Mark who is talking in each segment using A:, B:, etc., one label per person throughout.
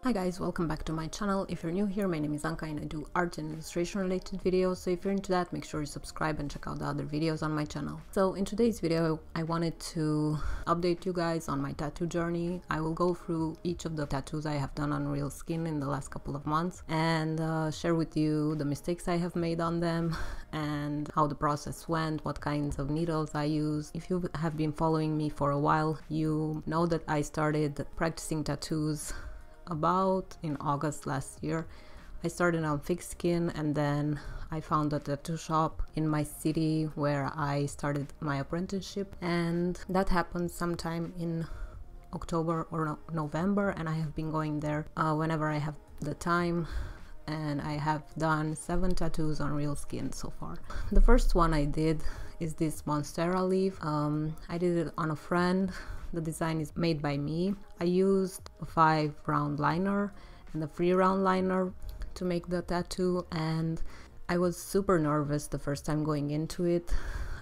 A: Hi guys, welcome back to my channel. If you're new here, my name is Anca and I do art and illustration related videos, so if you're into that, make sure you subscribe and check out the other videos on my channel. So in today's video, I wanted to update you guys on my tattoo journey. I will go through each of the tattoos I have done on real skin in the last couple of months and share with you the mistakes I have made on them and how the process went, what kinds of needles I used. If you have been following me for a while, you know that I started practicing tattoos about in August last year. I started on fixed skin and then I found a tattoo shop in my city where I started my apprenticeship, and that happened sometime in October or November, and I have been going there whenever I have the time, and I have done 7 tattoos on real skin so far. The first one I did is this Monstera leaf. I did it on a friend. The design is made by me. I used a 5 round liner and a 3 round liner to make the tattoo, and I was super nervous the first time going into it.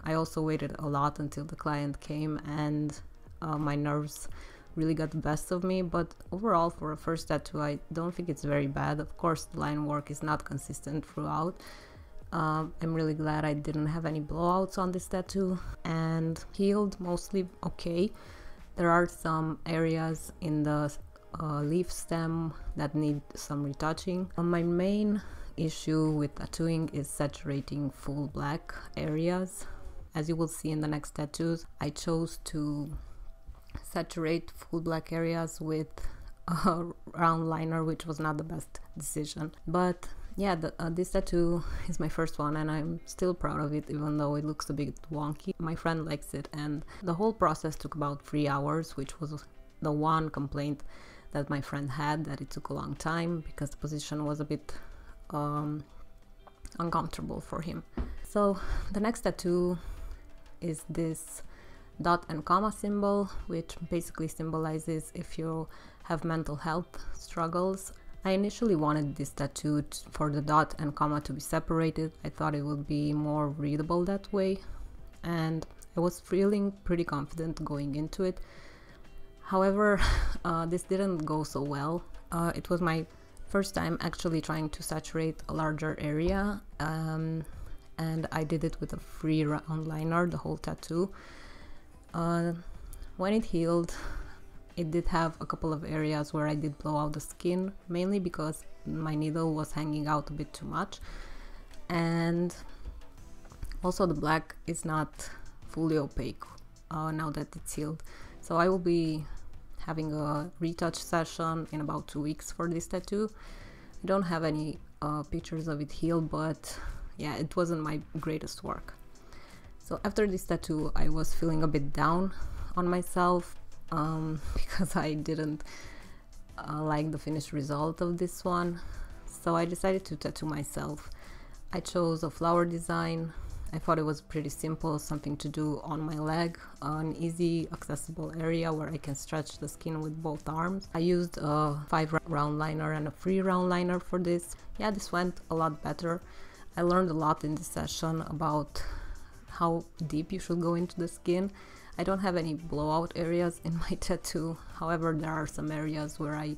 A: I also waited a lot until the client came, and my nerves really got the best of me, but overall for a first tattoo I don't think it's very bad. Of course the line work is not consistent throughout. I'm really glad I didn't have any blowouts on this tattoo, and healed mostly okay. There are some areas in the leaf stem that need some retouching. My main issue with tattooing is saturating full black areas. As you will see in the next tattoos, I chose to saturate full black areas with a round liner, which was not the best decision. But yeah, this tattoo is my first one and I'm still proud of it, even though it looks a bit wonky. My friend likes it, and the whole process took about 3 hours, which was the one complaint that my friend had, that it took a long time because the position was a bit uncomfortable for him. So the next tattoo is this dot and comma symbol, which basically symbolizes if you have mental health struggles. I initially wanted this tattoo for the dot and comma to be separated. I thought it would be more readable that way, and I was feeling pretty confident going into it. However, this didn't go so well. It was my first time actually trying to saturate a larger area, and I did it with a 3 round liner, the whole tattoo. When it healed, it did have a couple of areas where I did blow out the skin, mainly because my needle was hanging out a bit too much, and also the black is not fully opaque now that it's healed. So I will be having a retouch session in about 2 weeks for this tattoo. I don't have any pictures of it healed, but yeah, it wasn't my greatest work. So after this tattoo I was feeling a bit down on myself because I didn't like the finished result of this one. So I decided to tattoo myself. I chose a flower design. I thought it was pretty simple, something to do on my leg, an easy accessible area where I can stretch the skin with both arms. I used a 5 round liner and a 3 round liner for this. Yeah, this went a lot better. I learned a lot in this session about how deep you should go into the skin. I don't have any blowout areas in my tattoo. However, there are some areas where I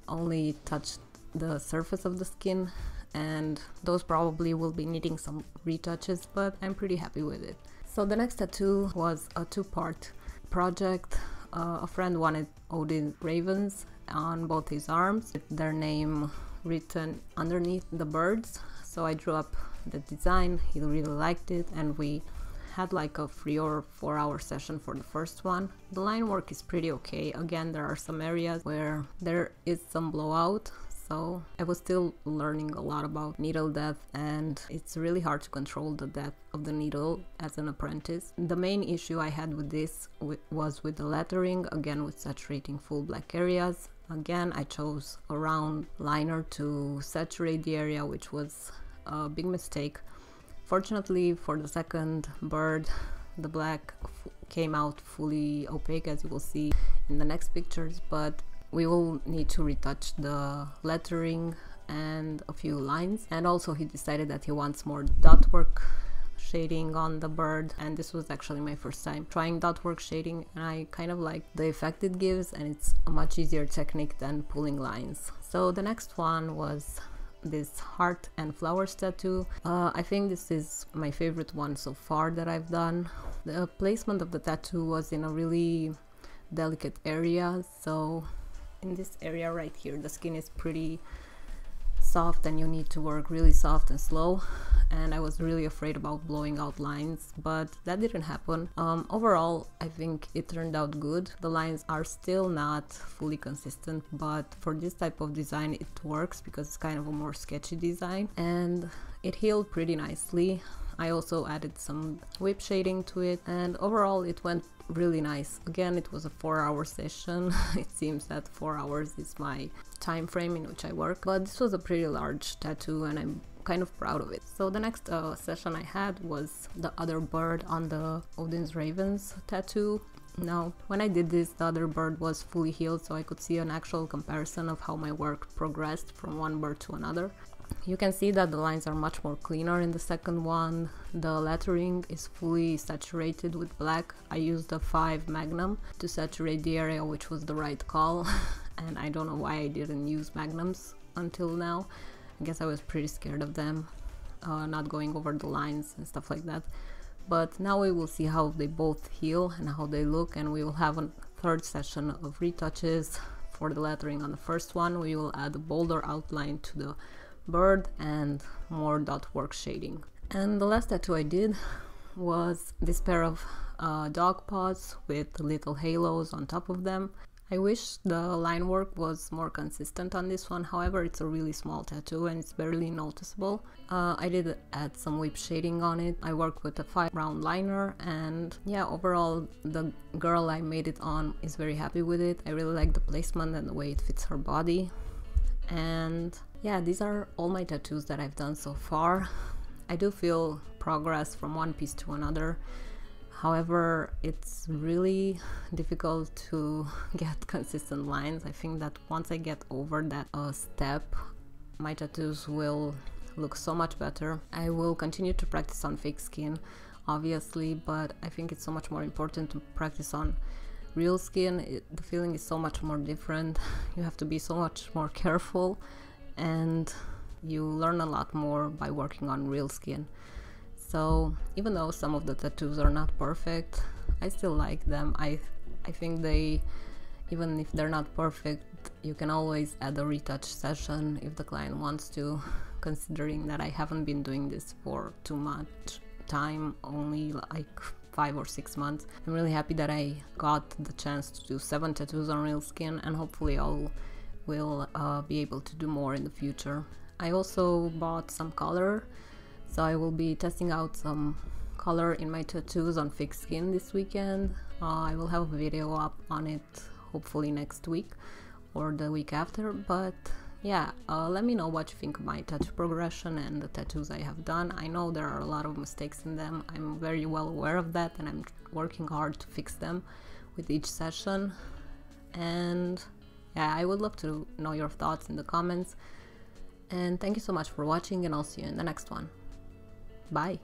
A: only touched the surface of the skin, and those probably will be needing some retouches, but I'm pretty happy with it. So the next tattoo was a 2-part project. A friend wanted Odin ravens on both his arms with their name written underneath the birds. So I drew up the design. He really liked it, and we had like a 3 or 4 hour session for the first one. The line work is pretty okay. Again, there are some areas where there is some blowout, so I was still learning a lot about needle depth, and it's really hard to control the depth of the needle as an apprentice. The main issue I had with this was with the lettering, again with saturating full black areas. Again, I chose a round liner to saturate the area, which was a big mistake. Fortunately for the second bird, the black came out fully opaque, as you will see in the next pictures, but we will need to retouch the lettering and a few lines. And also he decided that he wants more dot work shading on the bird, and this was actually my first time trying dot work shading, and I kind of like the effect it gives, and it's a much easier technique than pulling lines. So the next one was this heart and flowers tattoo. I think this is my favorite one so far that I've done. The placement of the tattoo was in a really delicate area, so in this area right here the skin is pretty soft and you need to work really soft and slow, and I was really afraid about blowing out lines, but that didn't happen. Overall I think it turned out good. The lines are still not fully consistent, but for this type of design it works because it's kind of a more sketchy design, and it healed pretty nicely. I also added some whip shading to it, and overall it went really nice. Again, it was a 4-hour session. It seems that 4 hours is my time frame in which I work, but this was a pretty large tattoo and I'm kind of proud of it. So the next session I had was the other bird on the Odin's Ravens tattoo. Now, when I did this, the other bird was fully healed, so I could see an actual comparison of how my work progressed from one bird to another. You can see that the lines are much more cleaner in the second one. The lettering is fully saturated with black. I used a 5 Magnum to saturate the area, which was the right call. And I don't know why I didn't use Magnums until now. I guess I was pretty scared of them, not going over the lines and stuff like that. But now we will see how they both heal and how they look, and we will have a third session of retouches. For the lettering on the first one, we will add a bolder outline to the bird and more dot work shading. And the last tattoo I did was this pair of dog paws with little halos on top of them. I wish the line work was more consistent on this one, however it's a really small tattoo and it's barely noticeable. I did add some whip shading on it. I worked with a 5 round liner, and yeah, overall the girl I made it on is very happy with it. I really like the placement and the way it fits her body. And yeah, these are all my tattoos that I've done so far. I do feel progress from one piece to another. However, it's really difficult to get consistent lines. I think that once I get over that step, my tattoos will look so much better. I will continue to practice on fake skin, obviously, but I think it's so much more important to practice on real skin. The feeling is so much more different. You have to be so much more careful, and you learn a lot more by working on real skin. So even though some of the tattoos are not perfect, I still like them. I think they, even if they're not perfect, you can always add a retouch session if the client wants to, considering that I haven't been doing this for too much time, only like 5 or 6 months. I'm really happy that I got the chance to do 7 tattoos on real skin, and hopefully I will be able to do more in the future. I also bought some color, so I will be testing out some color in my tattoos on fake skin this weekend. I will have a video up on it hopefully next week or the week after, but yeah, let me know what you think of my tattoo progression and the tattoos I have done. I know there are a lot of mistakes in them. I'm very well aware of that, and I'm working hard to fix them with each session. And yeah, I would love to know your thoughts in the comments. And thank you so much for watching, and I'll see you in the next one. Bye!